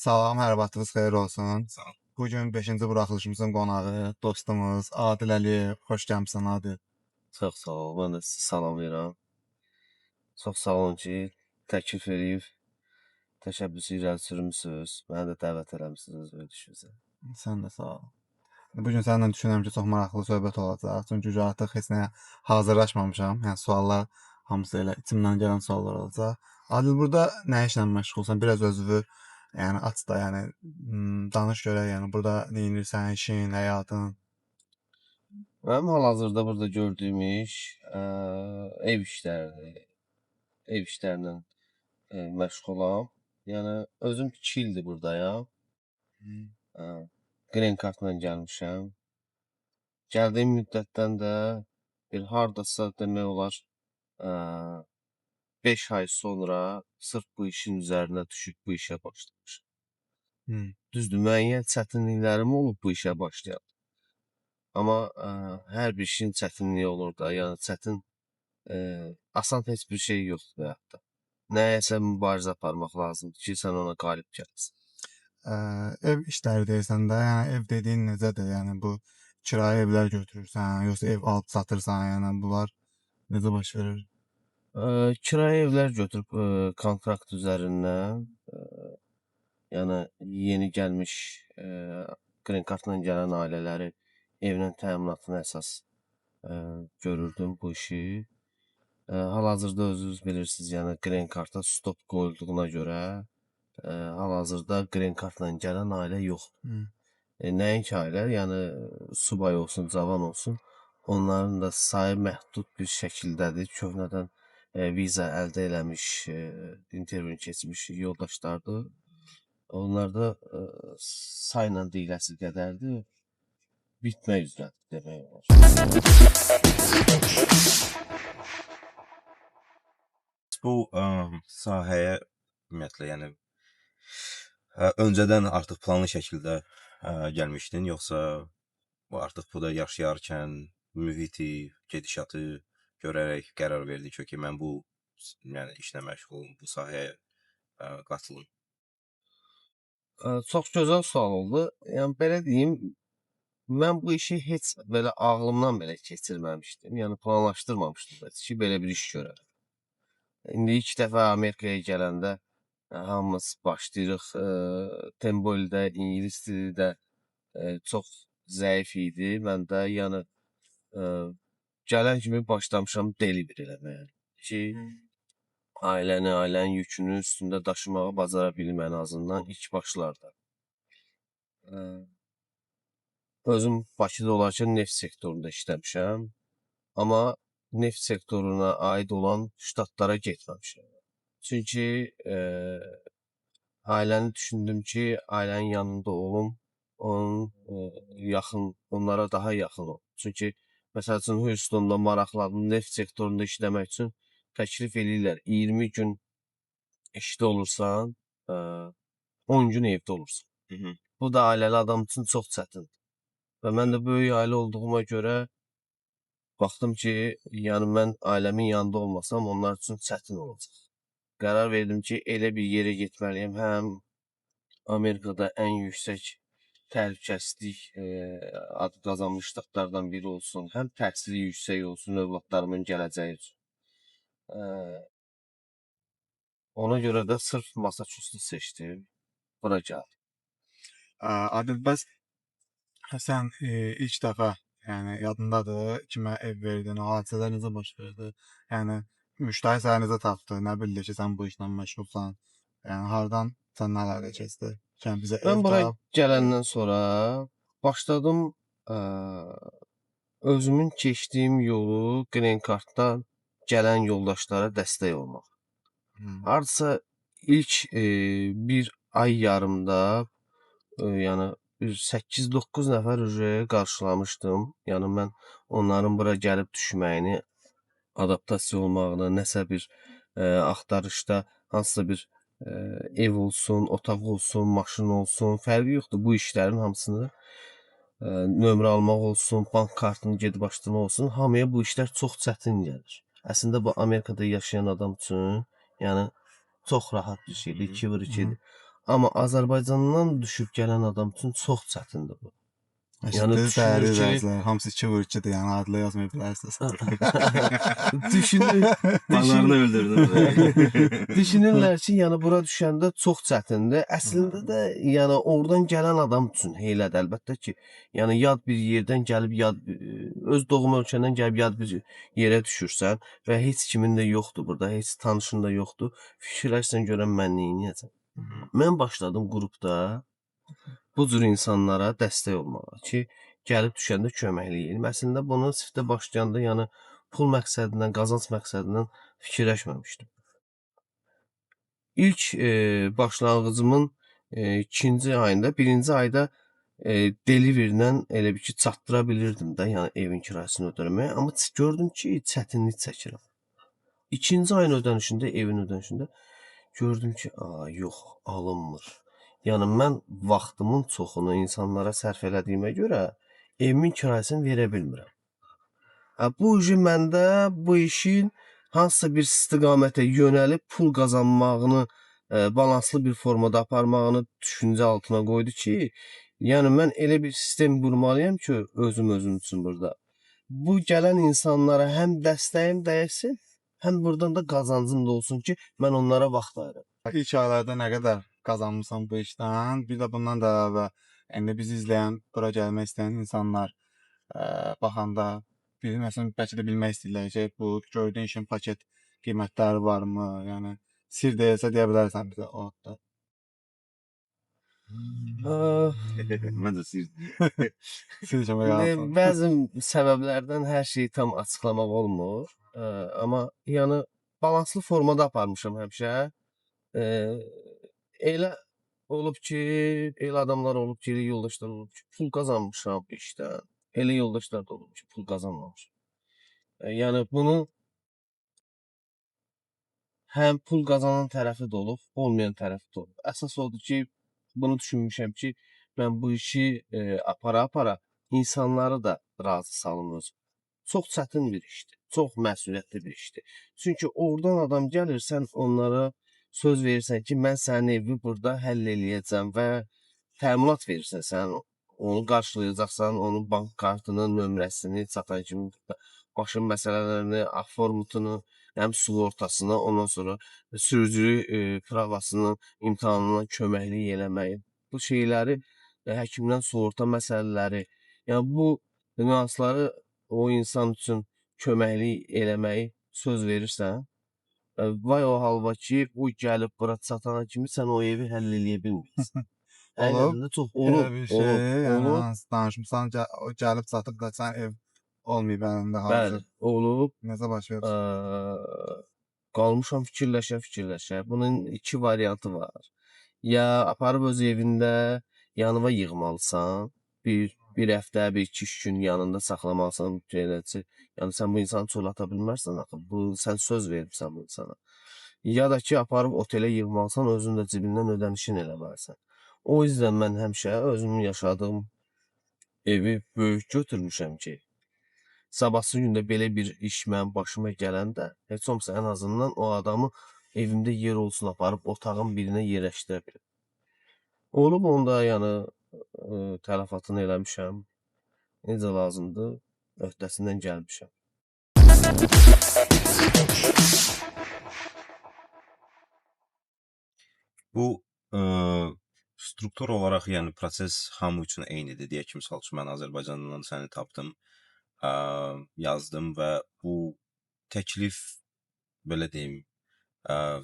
Salam, hər vaxtınız xeyir olsun. Sağ ol. Bugün 5-ci buraxılışımızın qonağı, dostumuz Adil Əliyev. Xoş gəlmisən Adil. Çox sağ ol. Mən də sizi salamlayıram. Çox sağ olun ki, təklif edib təşəbbüsü irəli sürmüsünüz. Məni də dəvət eləmisiniz öz verilişinizə. Sən də sağ ol. Bugün səninlə düşünürəm ki, çox maraqlı söhbət olacaq. Çünki artıq heç nəyə hazırlaşmamışam. Yəni suallar hamısı elə içimdən gələn suallar olacaq. Adil, burada nə işlə məşğulsan? Biraz özünü aç da, danış görək, burada nə edirsən, işin, həyatın. Mənim hal-hazırda burada gördüyüm iş ev işləridir. Ev işlərlə məşğulam. Yəni özüm 2 ildir buradayam. Green Cardla gəlmişəm. Gəldiyim müddətdən də bir hardasa demək olar 5 ay sonra sırf bu işin üzərinə düşüb bu işə başlamışam. Düzdür, müəyyən çətinliklərim olub bu işə başlayanda. Amma hər bir işin çətinliyi olur da, yəni çətin, asan heç bir şey yoxdur həyatda. Nəyəsə mübarizə aparmaq lazımdır ki, sən ona qalib gələsən. Ev işləri deyirsən də, yəni ev dediyin necədir? Yəni bu kirayə evlər götürürsən, yoxsa ev alıb satırsan, yəni bunlar necə baş verir? Kirayə evlər götürüb kontrakt üzərindən, yəni yeni gəlmiş Green Cardla gələn ailələri evinin təminatına əsas görürdüm bu işi. Hal-hazırda özünüz bilirsiniz, yəni Green Card'a stop qoyulduğuna görə hal-hazırda Green Cardla gələn ailə yoxdur. Nəinki ailə, yəni subay olsun, cavan olsun, onların da sayı məhdud bir şəkildədir. Köhnədən viza əldə eləmiş, intervyu keçmiş yoldaşlardır. Onlar da sayla deyiləsi qədərdir. Bitmək üzrədir demək olar. Bu sahəyə ümumiyyətlə, yəni öncədən artıq planlı şəkildə gəlmişdin, yoxsa artıq burada yaşayarkən mühiti, gedişatı görərək qərar verdik ki, mən bu işlə məşğulum, bu sahəyə qatılım? Çox gözəl sual oldu. Yəni belə deyim, mən bu işi heç belə ağlımdan belə keçirməmişdim. Yəni planlaşdırmamışdım ki, belə bir iş görərəm. İndi ilk dəfə Amerikaya gələndə hamımız başlayırıq. Temboldə ingilis dili də çox zəif idi. Mən də yəni gələn kimi başlamışam delivery eləməyə ki, ailənin yükünü üstündə daşımağı bacara bilim ən azından ilk başlarda. Özüm Bakıda olarkən neft sektorunda işləmişəm. Amma neft sektoruna aid olan ştatlara getməmişəm. Çünki ailəni düşündüm ki, ailənin yanında olum, onlara daha yaxın ol. Çünki məsəl üçün Houstonda maraqlandım, neft sektorunda işləmək üçün təklif eləyirlər. 20 gün işdə olursan, 10 gün evdə olursan. Bu da ailəli adam üçün çox çətindir. Və mən də böyük ailə olduğuma görə baxdım ki, yəni mən ailəmin yanında olmasam onlar üçün çətin olacaq. Qərar verdim ki, elə bir yerə getməliyəm. Həm Amerikada ən yüksək təhlükəsizlik adı qazanmış ştatlardan biri olsun, həm təhsili yüksək olsun övladlarımın gələcəyi üçün. Ona görə də sırf Massachusetts seçdim. Bura gəldim. Adil, bəs sən ilk dəfə, yəni yadındadır, kimə ev verdin, o hadisələr necə baş verdi? Yəni müştəri səni necə tapdı? Nə bildi ki, sən bu işlə məşğulsan? Yəni hardan sən əlaqə keçdi? Yəni bizə Mən ev bura tap. gələndən sonra başladım özümün keçdiyim yolu Green Card'dan gələn yoldaşlara dəstək olmaq. Hardasa ilk bir ay yarımda yəni 8-9 nəfər qarşılamışdım. Yəni mən onların bura gəlib düşməyini, adaptasiya olmağını, nəsə bir axtarışda hansısa bir ev olsun, otaq olsun, maşın olsun, fərqi yoxdur. Bu işlərin hamısını nömrə almaq olsun, bank kartını gedib açdırmaq olsun, hamıya bu işlər çox çətin gəlir. Əslində bu Amerikada yaşayan adam üçün, yəni çox rahat bir şeydir, 2 vur 2-dir. Amma Azərbaycandan düşüb gələn adam üçün çox çətindir bu. Yəni Eşitdiniz dəyərli düşünür ki, izləyicilər, hamısı 2 vuruşçudur, yəni Adilə yazmaya bilərsiniz. düşünür, Fanlarını öldürdüm. düşünürlər ki, yəni bura düşəndə çox çətindir. Əslində də yəni oradan gələn adam üçün heylədir əlbəttə ki. Yəni yad bir yerdən gəlib öz doğma ölkəndən gəlib yad bir yerə düşürsən və heç kimin də yoxdur burada, heç tanışın da yoxdur. Fikirləşsən görən mən neyniyəcəm. Mən başladım qrupda bu cür insanlara dəstək olmağa ki, gəlib düşəndə köməklik. Əslində bunu sifdə başlayanda, yəni pul məqsədindən, qazanc məqsədindən fikirləşməmişdim. İlk başlanğıcımın 2-ci ayında, 1-ci ayda delivery-lə elə bir ki, çatdıra bilirdim də, yəni evin kirasını ödəməyə, amma gördüm ki, çətinlik çəkirəm. 2-ci ayın ödənişində, evin ödənişində gördüm ki, yox, alınmır. Yəni mən vaxtımın çoxunu insanlara sərf elədiyimə görə evimin kirasını verə bilmirəm. Bu məndə bu işin hansısa bir istiqamətə yönəlib pul qazanmağını balanslı bir formada aparmağını düşüncə altına qoydu ki, yəni mən elə bir sistem qurmalıyam ki, özüm üçün burada. Bu gələn insanlara həm dəstəyim dəysin, həm buradan da qazancım da olsun ki, mən onlara vaxt ayırım. İlk aylarda nə qədər qazanmısan bu işdən? Bir də bundan da əlavə, indi bizi izləyən, bura gəlmək istəyən insanlar baxanda məsələn bəlkə də bilmək istəyirlər ki, bu gördüyün işin paket qiymətləri varmı? Yəni sir deyilsə deyə bilərsən bizə o haqda. Mən də sir. Sir kimi qalsın. Bəzi səbəblərdən hər şeyi tam açıqlamaq olmur. Amma yəni balanslı formada aparmışam həmişə. Elə olub ki, elə adamlar olub ki, elə yoldaşlar olub ki, pul qazanmışam bu işdən. Elə yoldaşlar da olub ki, pul qazanmamışam. Yəni bunu həm pul qazanan tərəfi də olub, olmayan tərəfi də olub. Əsas odur ki, bunu düşünmüşəm ki, mən bu işi apara-apara insanları da razı salım özüm. Çox çətin bir işdir. Çox məsuliyyətli bir işdir. Çünki oradan adam gəlir, sən onlara söz verirsən ki, mən sənin evi burada həll eləyəcəm və təminat verirsən, sən onu qarşılayacaqsan, onun bank kartının nömrəsini çatan kimi başın məsələlərini, formatını, həm sığortasını, ondan sonra sürücülük pravasının imtahanına köməklik eləməyi, bu şeyləri, həkimdən sığorta məsələləri, yəni bu nüansları o insan üçün köməklik eləməyi söz verirsən, vay o halva ki, o gəlib bura çatana kimi sən o evi həll eləyə bilmirsən. Həqiqətən də çox Elə bir şey, yəni olub. hansı danışmısan, o gəlib çatıb da sən ev olmayıb əlində Bəli, hazır. olub. Necə baş verir? Qalmışam fikirləşə. Bunun 2 variantı var. Ya aparıb öz evində yanıva yığmalısan, bir həftə, 1-2 gün yanında saxlamalısan, eləci. Yəni sən bu insanı çölə ata bilmərsən axı. Bu sən söz veribsən bu insana. Ya da ki, aparıb otelə yığmalısan, özün də cibindən ödənişini eləməlisən. O yüzden mən həmişə özümün yaşadığım evi böyük götürmüşəm ki, sabahsı gündə belə bir iş mənim başıma gələndə, heç olmasa ən azından o adamı evimdə yer olsun aparıb otağın birinə yerləşdirə bilim. Olub onda yəni tələfatını eləmişəm. Necə lazımdır, öhdəsindən gəlmişəm. Bu struktur olaraq, yəni proses hamı üçün eynidir. Deyək ki, misal üçün mən Azərbaycandan səni tapdım, yazdım və bu təklif, belə deyim,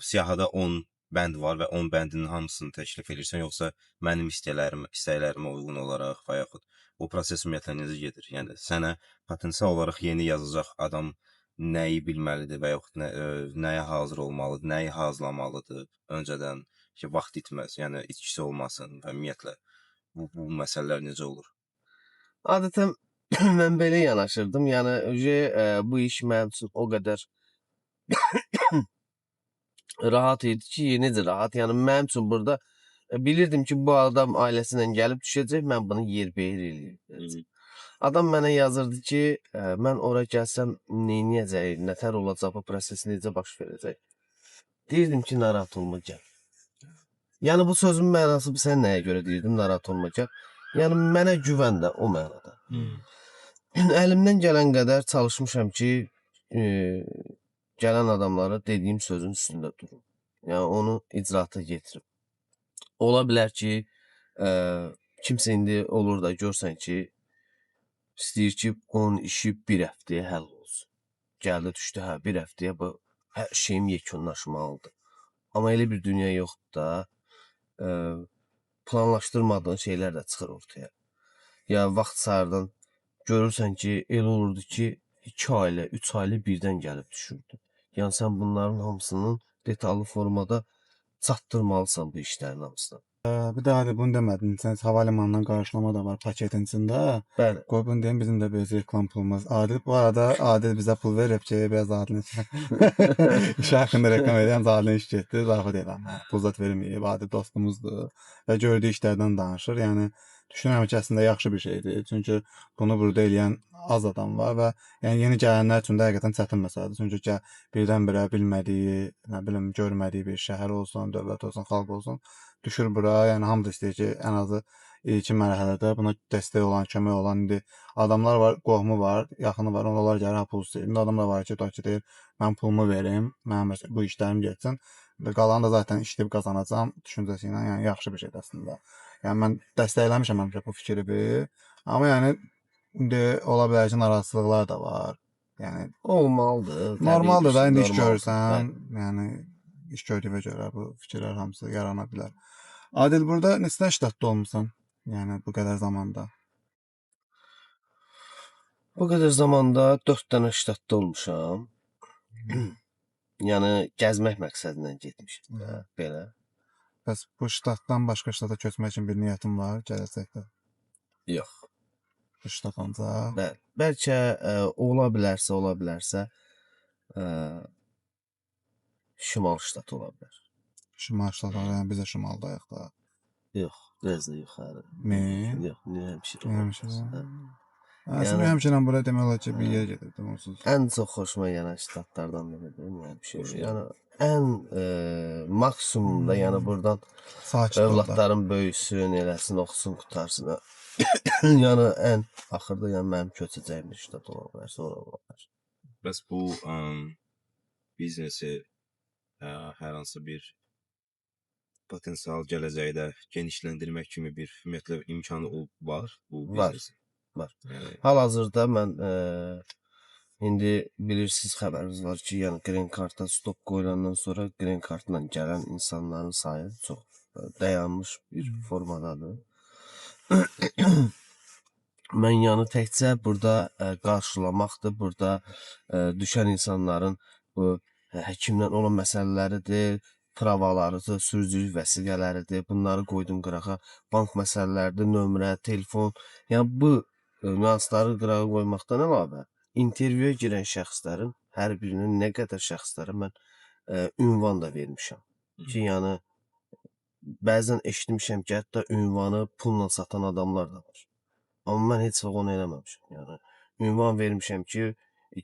siyahıda 10 bənd var və 10 bəndin hamısını təklif edirsən, yoxsa mənim istəklərimə uyğun olaraq və yaxud o proses ümumiyyətlə necə gedir? Yəni sənə potensial olaraq yeni yazacaq adam nəyi bilməlidir və yaxud nəyə hazır olmalıdır, nəyi hazırlamalıdır öncədən ki, vaxt itməz, yəni itkisi olmasın və ümumiyyətlə bu məsələlər necə olur? Adətən mən belə yanaşırdım. Yəni bu iş mənim üçün o qədər rahat idi ki, necə rahat? Yəni mənim üçün burada bilirdim ki, bu adam ailəsinə gəlib düşəcək, mən bunu yerbeyer eləyirdim. Adam mənə yazırdı ki, mən ora gəlsəm neyniyəcək, nətər olacaq, bu proses necə baş verəcək? Deyirdim ki, narahat olma, gəl. Yəni bu sözün mənası sən nəyə görə deyirdim, narahat olma ki. Yəni mənə güvən də o mənada. Əlimdən gələn qədər çalışmışam ki, e, gələn adamlara dediyim sözün üstündə durum. Yəni onu icraata yetirim. Ola bilər ki, kimsə indi olur da görsən ki, istəyir ki, onun işi bir həftəyə həll olsun. Gəldi düşdü, hə, bir həftəyə bu hər şeyim yekunlaşmalıdır. Amma elə bir dünya yoxdur da, planlaşdırmadığın şeylər də çıxır ortaya. Ya vaxt sardan görürsən ki, elə olurdu ki, 2 ailə, 3 ailə birdən gəlib düşürdü. Yəni sən bunların hamısının detallı formada çatdırmalısan bu işlərin hamısını. Bir də Adil bunu demədin. Sən havalimanından qarşılama da var paketin içində. Bəli. Qoy bunu deyim, bizim də böyle reklam pulumuz. Adil bu arada Adil bizə pul verib ki, biraz Adilin iş haqqında reklam edən Adilin iş getdi. Zarafat edirəm. Pul zat verməyib. Adil dostumuzdur və gördüyü işlərdən danışır. Yəni düşünürəm ki, əslində yaxşı bir şeydir. Çünki bunu burada eləyən az adam var və yəni yeni gələnlər üçün də həqiqətən çətin məsələdir. Çünki birdən-birə bilmədiyi, nə bilim, görmədiyi bir şəhər olsun, dövlət olsun, xalq olsun, düşür bura. Yəni hamı da istəyir ki, ən azı ilkin mərhələdə buna dəstək olan, kömək olan indi adamlar var, qohumu var, yaxını var, onlar gəlir, ha, pul istəyir. İndi adamlar var ki, deyir, mən pulumu verim, mənim bu işlərim getsin. Qalanı da zaten işləyib qazanacam düşüncəsi ilə, yəni yaxşı bir şeydir əslində. Yəni mən dəstəkləmişəm həmişə bu fikri. Amma yəni indi ola bilər ki, narazılıqlar da var. Yəni Olmalıdır. normaldır da, indi iş normaldır. görürsən, yəni iş gördüyünə görə bu fikirlər hamısı yarana bilər. Adil, burada neçə ştatda olmusan? Yəni bu qədər zamanda. Bu qədər zamanda 4 dənə ştatda olmuşam. Yəni gəzmək məqsədilə getmişəm də, belə. Bəs bu ştatdan başqa ştata köçmək üçün bir niyyətin var gələcəkdə? Yox. Bu ştat ancaq. Bəli. Bəlkə ola bilərsə, şimal ştatı ola bilər. Şimal ştatları, yəni biz də şimaldayıq da. Yox, biraz da yuxarı. Min? Yox, New Hampshire. Həmşirə. Əslində Yəni- həmşirəm bura demək olar ki, bir yer gedirdim onsuz. Ən çox xoşuma gələn ştatlardan biridir New Hampshire. Xoşuna Yəni ən maksimumda, yəni burdan Sakit ol da. övladların böyüsün, eləsin, oxusun, qutarsın. Yəni ən axırda yəni mənim köçəcəyim bir ştat ola bilər, sonra ola bilər. Bəs bu biznesi hər hansı bir potensial gələcəkdə genişləndirmək kimi bir ümumiyyətlə imkanı var bu Var, biznesin? var. Yəni, Hal-hazırda mən indi bilirsiniz, xəbəriniz var ki, yəni Green Card-a stop qoyulandan sonra Green Card-la gələn insanların sayı çox dayanmış bir formadadır. Mən yəni təkcə burada qarşılamaqdır, burada düşən insanların bu həkimlə olan məsələləridir, pravalarıdır, sürücülük vəsiqələridir, bunları qoydum qırağa, bank məsələləridir, nömrə, telefon. Yəni bu nüansları qırağa qoymaqdan əlavə intervyuya girən şəxslərin hər birinin nə qədər şəxslərə mən ünvan da vermişəm. Ki, yəni bəzən eşitmişəm ki, hətta ünvanı pulla satan adamlar da var. Amma mən heç vaxt onu eləməmişəm. Yəni ünvan vermişəm ki,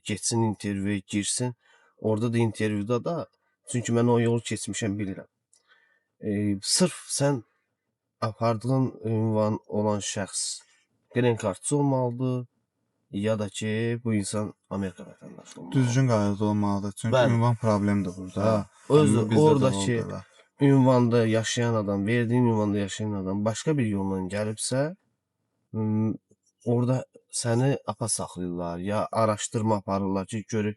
getsin intervyuya girsin. Orada da intervyuda da, çünki mən o yolu keçmişəm, bilirəm. Sırf sən apardığın ünvan olan şəxs Green Cardçı olmalıdır, ya da ki, bu insan Amerika vətəndaşı olmalıdır. Düzgün qayda olmalıdır. Çünki Bəli. ünvan problemdir burada. Özü Yəni, bizdə də oradakı oldu da. ünvanda yaşayan adam, verdiyin ünvanda yaşayan adam başqa bir yolla gəlibsə, orada səni apa saxlayırlar, ya araşdırma aparırlar ki, görür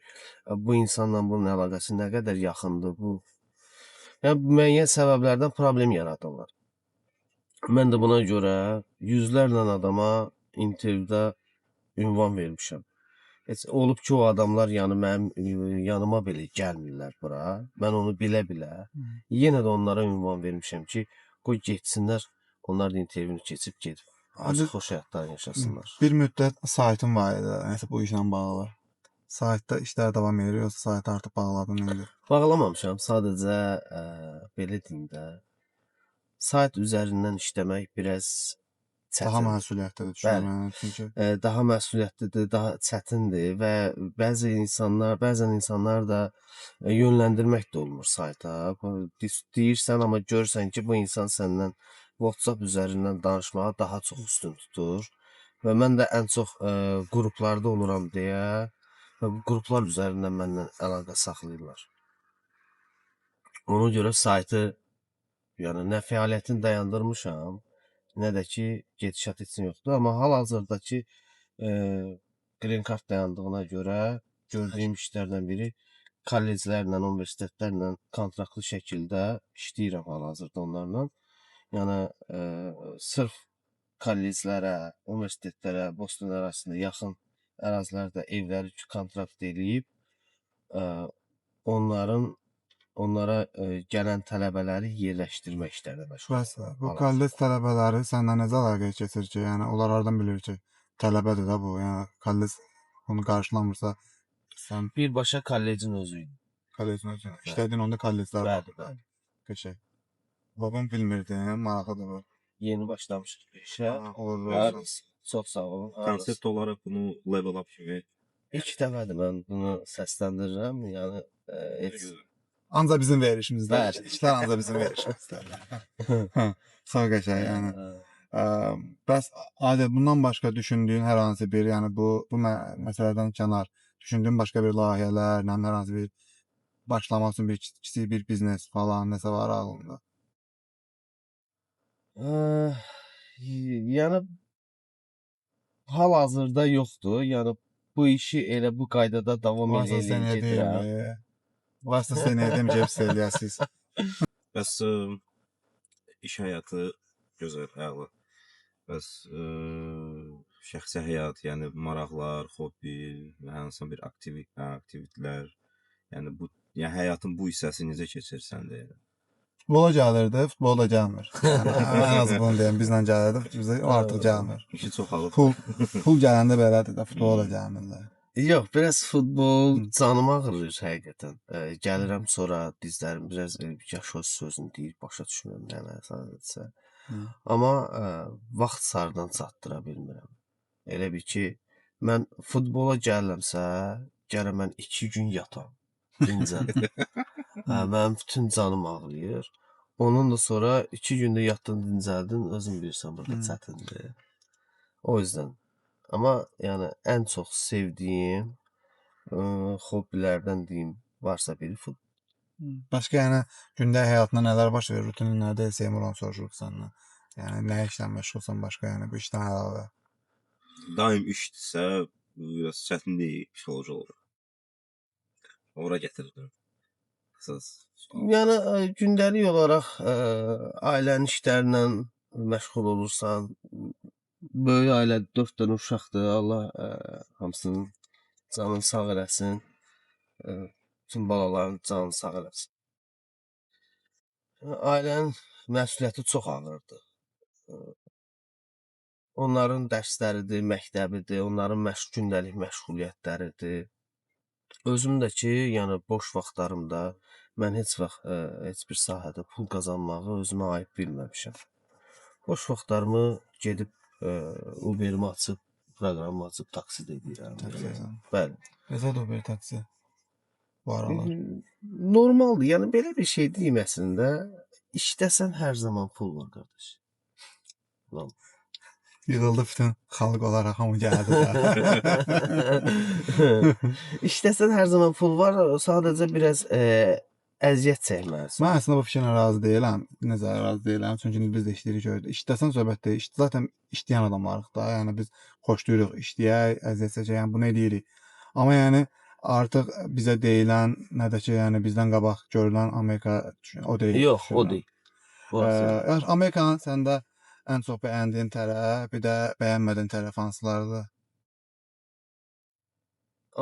bu insanla bunun əlaqəsi nə qədər yaxındır, bu. Yəni müəyyən səbəblərdən problem yaradırlar. Mən də buna görə yüzlərlə adama intervyuda ünvan vermişəm. Heç olub ki, o adamlar yəni mənim yanıma belə gəlmirlər bura. Mən onu bilə-bilə yenə də onlara ünvan vermişəm ki, qoy getsinlər, onlar da intervyunu keçib gedib. Açıq xoş həyatlar yaşasınlar. Bir müddət saytın var idi, nəsə bu işlə bağlı. Saytda işlər davam edir, yoxsa saytı artıq bağladın, nə edir? Bağlamamışam, sadəcə belə deyim də, sayt üzərindən işləmək biraz Daha çətindir. məsuliyyətlidir düşünürəm Bəli. yəni çünki Daha məsuliyyətlidir, daha çətindir və bəzən insanlar da yönləndirmək də olmur sayta. Deyirsən, amma görürsən ki, bu insan səndən WhatsApp üzərindən danışmağa daha çox üstün tutur. Və mən də ən çox qruplarda oluram deyə və bu qruplar üzərindən məndən əlaqə saxlayırlar. Ona görə saytı, yəni nə fəaliyyətini dayandırmışam, nə də ki, gedişat heç nə yoxdur. Amma hal-hazırdakı Green Card dayandığına görə gördüyüm işlərdən biri kolleclərlə, universitetlərlə kontraktlı şəkildə işləyirəm hal-hazırda onlarla. Yəni sırf kolleclərə, universitetlərə, Boston ərazisinə yaxın ərazilərdə evləri kontrakt eləyib onlara gələn tələbələri yerləşdirmə işlərinə məşğul. bəs bu kollec tələbələri səndən necə əlaqəyə keçir ki, yəni onlar hardan bilir ki, tələbədir də bu, yəni kollec bunu qarşılamırsa sən Birbaşa kollecin özü idi. kollecin özü işlədin onda kolleclər var. Bəli, bəli. Qəşəng. Babam bilmirdim, maraqlıdır bu. Yeni başlamışıq bu işə. Uğurlu Hə, olsun. çox sağ olun. Konsept olaraq bunu level up kimi İlk dəfədir mən bunu səsləndirirəm. Yəni heç Ancaq bizim verişimizdə. Bəli. İşlər ancaq bizim verişimizdə. Hə, sağ qəşəng, yəni. Bəs Adil, bundan başqa düşündüyün hər hansı bir, yəni bu məsələdən kənar düşündüyün başqa bir layihələr, hər hansı bir başlamaq üçün bir kiçik bir biznes falan nəsə var ağlında? Yəni hal-hazırda yoxdur. Yəni bu işi elə bu qaydada davam Varsa sən edirəm. edeyim. Varsa sən edeyim ki, hepsi eləyəsiz. bəs iş həyatı gözəl, əla. Bəs şəxsi həyat, yəni maraqlar, hobbi, hansısa bir aktivitetlər, yəni həyatın bu hissəsi necə keçir səndə? Futbola gəlirdi, futbola da gəlmir. Yəni, ən az bunu deyim, bizlə gəlirdi, bizə o artıq gəlmir. İşi çoxalıb. Pul gələndə belədir də, futbola da gəlmirlər. Yox, biraz futbol canım ağrıyır həqiqətən. Gəlirəm sonra dizlərim biraz yaşos sözünü deyir, başa düşmürəm nə sadəcə. Amma vaxt sarıdan çatdıra bilmirəm. Elə bir ki, mən futbola gəlirəmsə, gəlirəm mən 2 gün yatam, dincəlim. Mənim bütün canım ağrıyır. Ondan da sonra 2 gündə yatdın, dincəldin, özün bilirsən burada çətindir. O yüzden. Amma yəni ən çox sevdiyim hobbilərdən deyim, varsa biri futbol. Başqa yəni gündəlik həyatında nələr baş verir, rutinin nədir, Seymur onu soruşuruq səndən. Yəni nə işlə məşğulsan başqa, yəni bu işdən əlavə. Daim işdirsə, biraz çətin deyil, psixoloji olaraq. Ora gətirirdim. Əsas. Yəni gündəlik olaraq ailənin işlərlə məşğul olursan, böyük ailə 4 dənə uşaqdır. Allah hamısının canını sağ eləsin. Bütün balaların canını sağ eləsin. Ailənin məsuliyyəti çox ağırdır. Onların dərsləridir, məktəbidir, onların gündəlik məşğuliyyətləridir. Özüm də ki, yəni boş vaxtlarımda mən heç vaxt heç bir sahədə pul qazanmağı özümə aid bilməmişəm. Boş vaxtlarımı gedib Uber-imi açıb, proqramımı açıb taksidə edirəm. Bəli. Necədir o bir taksi? Bu aralar. Normaldır. Yəni belə bir şey deyim əslində. İşdəsən hər zaman pul var, qardaş. Lan. Yığıldı bütün xalq olaraq hamı gəldi də. İşdəsən hər zaman pul var, sadəcə biraz əziyyət çəkməlisən. Mən əslində bu fikrinə razı deyiləm. Necə razı deyiləm? Çünki biz də işləyirik orada. İşdəsən söhbət deyil. Zaten işləyən adamlarıq da. Yəni biz xoşlayırıq işləyək, əziyyət çəkək, yəni bunu edirik. Amma yəni artıq bizə deyilən nədir ki, yəni bizdən qabaq görülən Amerika o deyil. Yox, o deyil. Amerikanın səndə ən çox bəyəndiyin tərəf, bir də bəyənmədiyin tərəf hansılardır?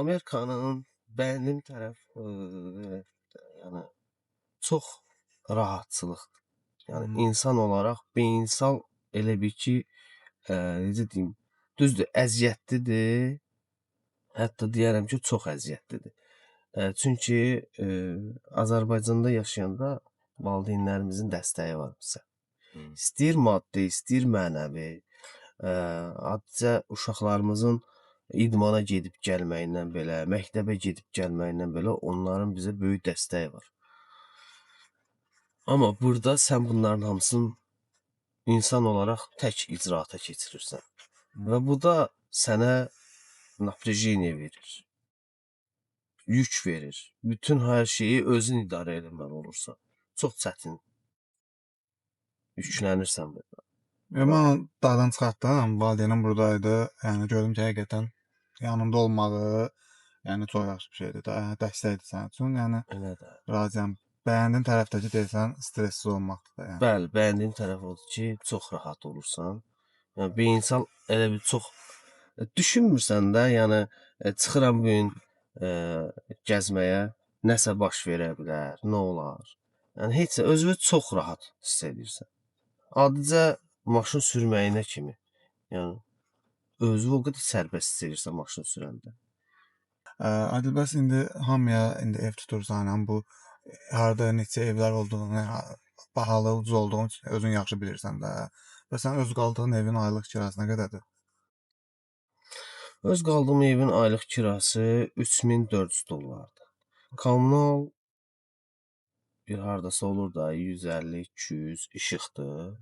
Amerikanın bəyəndiyim tərəf yəni çox rahatçılıqdır. Yəni insan olaraq beyinsal elə bir ki, necə deyim, düzdür, əziyyətlidir. Hətta deyərəm ki, çox əziyyətlidir. Çünki Azərbaycanda yaşayanda valideynlərimizin dəstəyi var bizə. İstəyir maddi, istəyir mənəvi. adicə uşaqlarımızın idmana gedib gəlməyindən belə, məktəbə gedib gəlməyindən belə onların bizə böyük dəstəyi var. Amma burada sən bunların hamısını insan olaraq tək icraata keçirirsən. Və bu da sənə напряжение verir. Yük verir. Bütün hər şeyi özün idarə etməli olursan. Çox çətin. Yüklənirsən burada. Mən onu dağdan çıxartdım. Valideynim buradaydı. Yəni gördüm ki, həqiqətən yanımda olmağı, yəni çox yaxşı bir şeydir. Dəstəkdir sənin üçün. Yəni Elə də. razıyam. Bəyəndiyin tərəfdəki deyirsən, stressiz olmaqdır da, yəni. Bəli, bəyəndiyin tərəf odur ki, çox rahat olursan. Yəni bir insan elə bir çox düşünmürsən də, yəni çıxıram bu gün gəzməyə, nəsə baş verə bilər, nə olar? Yəni heç özünü çox rahat hiss edirsən. Adicə maşın sürməyinə kimi. Yəni özü o qədər sərbəst hiss edirsən maşın sürəndə. Adil, bəs indi hamıya indi ev tutursan, yəni bu harda neçə evlər olduğunu, bahalı, ucuz olduğunu özün yaxşı bilirsən də. Və sən öz qaldığın evin aylıq kirası nə qədərdir? Öz qaldığım evin aylıq kirası 3400 dollardır. Kommunal bir hardasa olur da 150-200 işıqdır.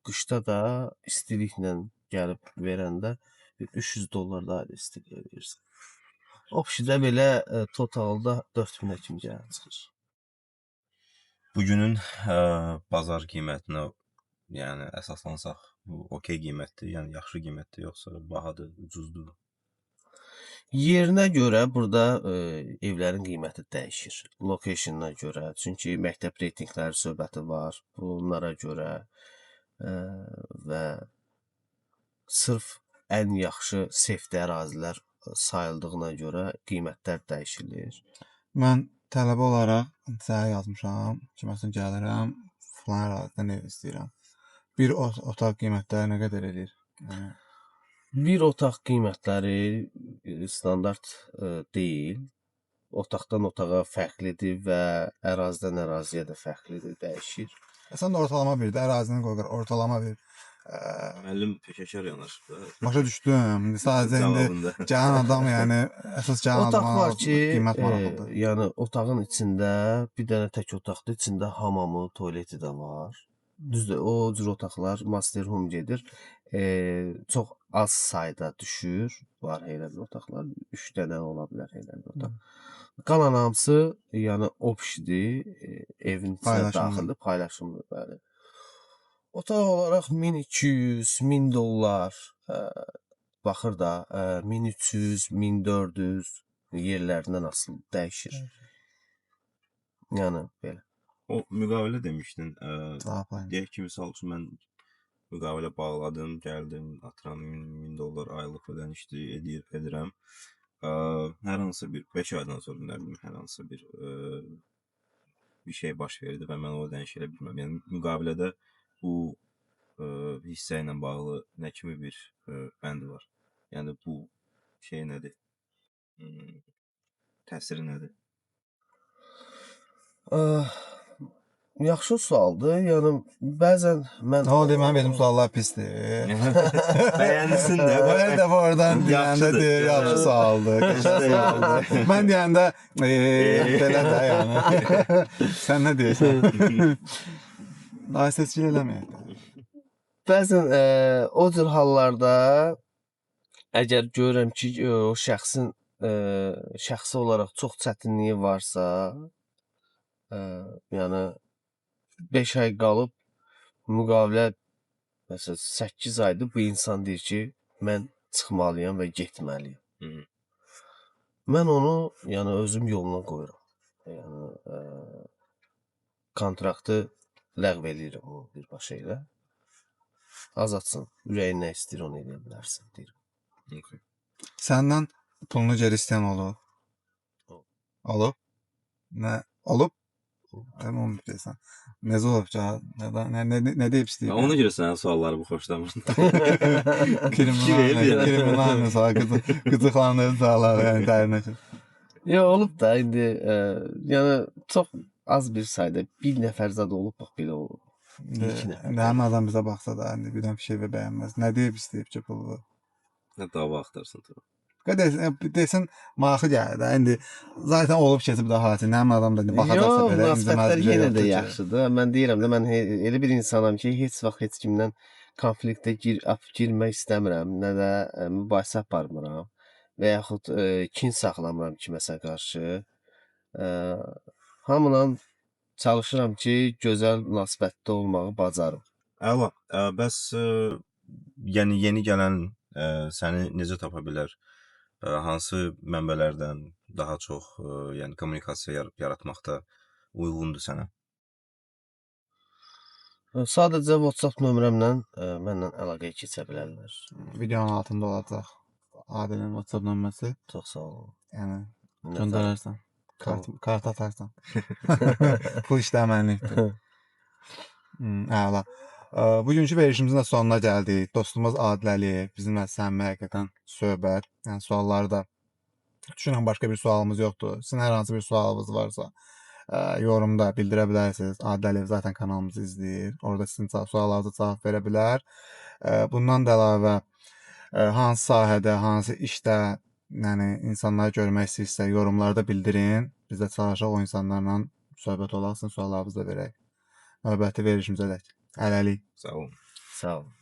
Qışda da istiliklə gəlib verəndə 300 dollar da ayrı istiliyə verirsən. Opşidə belə totalda 4000-ə kimi gəlir çıxır. Bugünün bazar qiymətinə yəni əsaslansaq, bu okey qiymətdir, yəni yaxşı qiymətdir, yoxsa bahadır, ucuzdur? Yerinə görə burada evlərin qiyməti dəyişir. Locationuna görə, çünki məktəb reytinqləri söhbəti var. Bunlara görə və sırf ən yaxşı sefdə ərazilər sayıldığına görə qiymətlər dəyişilir. Mən tələbə olaraq sənə yazmışam, kiməsin gəlirəm, filan ərazidən ev istəyirəm. Bir otaq qiymətləri nə qədər edir? Yəni Bir otaq qiymətləri standart deyil. Otaqdan otağa fərqlidir və ərazidən əraziyə də fərqlidir, dəyişir. sən də ortalama bir də ərazini qoy, ortalama bir Müəllim peşəkar yanaşıb da. başa düşdüm. İndi sadəcə indi Cavabında. gələn adam, yəni əsas gələn Otaq adama var ki, qiymət maraqlıdır. yəni otağın içində bir dənə tək otaqdır, içində hamamı, tualeti də var. Düzdür, o cür otaqlar master home gedir. Çox az sayda düşür. Var elə bir otaqlar, 3 dənə ola bilər elə bir otaq. Qalan hamısı, yəni opşidir, evin içinə Paylaşımlı. daxildir, paylaşımlı, bəli. Otaq olaraq 1200, 1000 dollar baxır da 1300, 1400 yerlərindən asılı dəyişir. Yəni belə. O müqavilə demişdin. Cavablayın. Deyək ki, misal üçün mən müqavilə bağladım, gəldim, atıram 1000 dollar aylıq ödənişli edirəm. Hər hansı bir 5 aydan sonra nə bilim, hər hansı bir şey baş verdi və mən o ödənişi edə bilmirəm. Yəni müqavilədə bu hissə ilə bağlı nə kimi bir bənd var? Yəni bu şey nədir? Təsiri nədir? Yaxşı sualdır. Yəni bəzən mən Nə oldu, mənim verdim suallar pisdir. Bəyənsin də. Hər dəfə oradan deyəndə Yaxşıdır. deyir, yaxşı sualdır, qəşəng sualdır. Mən deyəndə belə də yəni. Sən nə deyirsən? Daha seçkil eləməyək. bəzən o cür hallarda əgər görürəm ki, o şəxsin şəxsi olaraq çox çətinliyi varsa, yəni 5 ay qalıb müqavilə məsələn 8 aydır bu insan deyir ki, mən çıxmalıyam və getməliyəm. Hı. Mən onu yəni özüm yoluna qoyuram. Yəni kontraktı ləğv eləyirəm o birbaşa ilə. Azadsın. Ürəyin nə istəyir onu edə bilərsən deyirəm. Okay. Səndən pulunu geri istəyən olub? Olub? Nə olub? Mən onu deyirsən. Necə olub ki? Nə deyib istəyir? Ona görə sənin sualları bu xoşlamır. Kriminal mesela qıcıqlandırır sualları yəni dərinə ki. Ya olub da indi yəni çox az bir sayda bir nəfər zad olub bax belə olub. İlk nəfər. İndi həmin adam bizə baxsa da, indi birdən bir şey bəyənməz. Nə deyib istəyib ki, pulu? Nə dava axtarsın tabii. Desən maraqlı gəlir də. İndi zaten olub keçib də hadisə. Həmin adam da indi baxacaqsa Yox, belə münasibətlər incəməz yenə də yaxşıdır. Mən deyirəm də, mən elə bir insanam ki, heç vaxt heç kimdən konfliktə girmək istəmirəm, nə də mübahisə aparmıram və yaxud kin saxlamıram kiməsə qarşı. Hamıla çalışıram ki, gözəl münasibətdə olmağı bacarım. Əla. Bəs Yəni yeni gələn səni necə tapa bilər? Hansı mənbələrdən daha çox yəni kommunikasiya yaratmaqda uyğundur sənə? Sadəcə WhatsApp nömrəmlə mənlə əlaqəyə keçə bilərlər. Videonun altında olacaq. Adilin WhatsApp nömrəsi. Çox sağ olun. Yəni Minnətdaram. göndərərsən. Tamam. Kart atarsan. Pul işləmənlikdir. Əla. Bugünkü verilişimizin də sonuna gəldik. Dostumuz Adil Əliyev bizimlə səmimi həqiqətən söhbət. Yəni sualları da düşünürəm başqa bir sualımız yoxdur. Sizin hər hansı bir sualınız varsa yorumda bildirə bilərsiniz. Adil Əliyev zaten kanalımızı izləyir. Orada sizin suallarınıza cavab verə bilər. Bundan da əlavə hansı sahədə, hansı işdə yəni insanları görmək istəyirsə yorumlarda bildirin. Biz də çalışaq o insanlarla söhbət olaq, sizin suallarınızı da verək. Növbəti verilişimizədək. Hələlik. Sağ olun. Sağ olun.